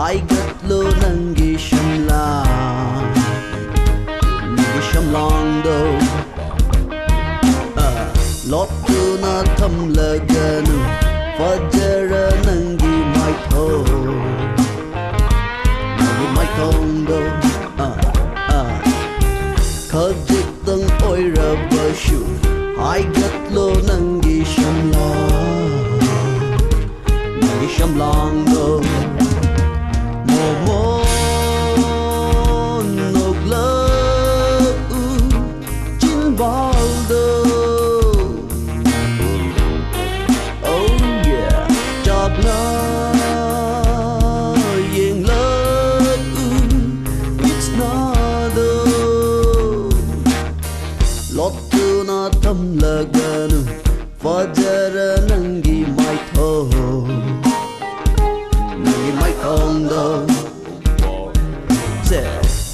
haigatlo nangi shamlando Lotuna thamlaganu fajara nangi maitho nangi maithondo khajitang oira bashu haigatlo nangi shamlando momo nogla chin baldo oh yeah jabla yeng love it's not Lotuna thamlaganu fajara nangi maitho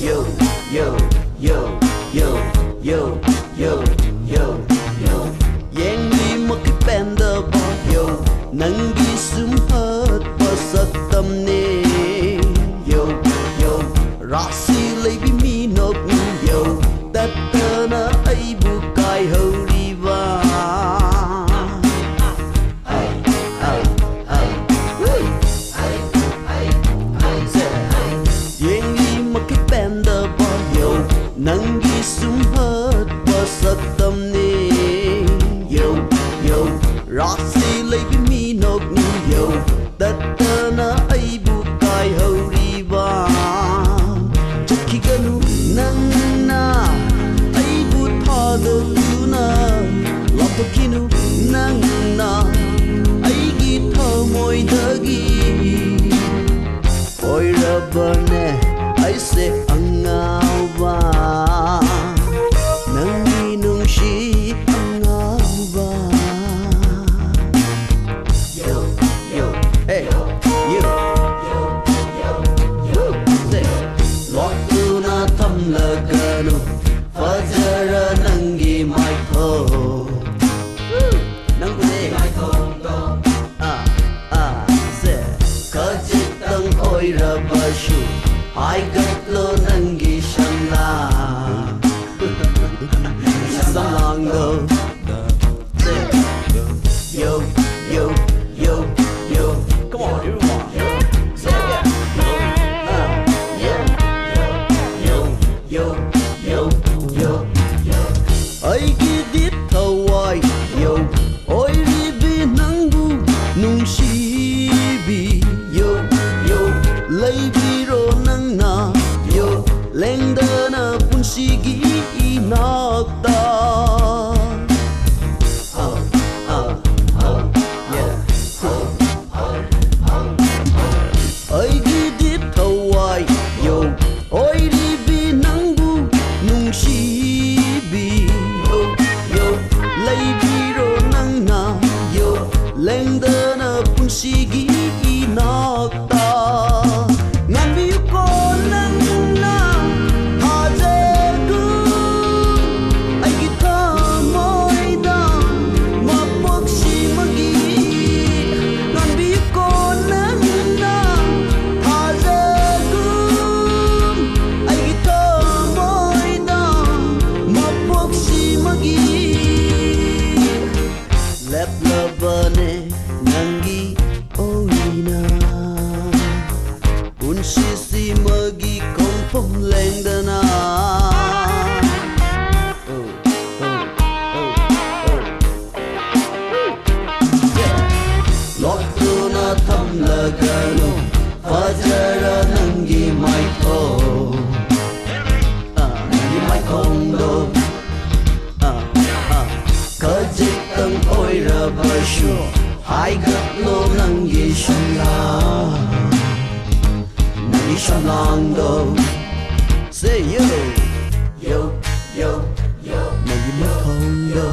Yo, yo, yo, yo, yo, yo, yo, yo Yang di makipenda ba yo Nangi sumpat pasatam ni Yo, yo, rasi lay biminok Yo, tatana ay bukay horiba Nangi sumhat pasatam ni Yo, yo, rasi lay biminok ni Yo, tatana ay bukay horiba Chakiganu nang na ay buthado tuna Lapakinu nang na ay githa moy dagi Oy rabane ay se angawa Nanginong si angawa Yo, yo, hey, yo, yo, yo, yo Say, Lotuna thamlaganu fajara nangi maitho Nangguni maitho say Kajitang oira bashu haigatlo nangi shamlando Yo, yo, yo, yo Come on, everyone Say it Yo, yo, yo, yo, yo Ay gidit hawai Yo, oy ribi nangbu nung shibi Yo, yo, lay biro nang na Yo, lengda na punsigi inakta Ay gidit hawai Yo, oy ribi nangbu nung shibi Yo, yo, lay biro nang na Yo, lengda na punsigi inakta Ngambi ko nang na hajaku ay kita moy da mapagsi magi Ngambi ko nang na hajaku ay kita moy da mapagsi magi Let labane nangi oina Unsisi magi kompom lengdana Lotuna thamlaganu fajara nangi maitho Nangi maithondo Kajitang oira bashu haigatlo nangi shamlando Say yo, yo, yo, yo Nangi maithondo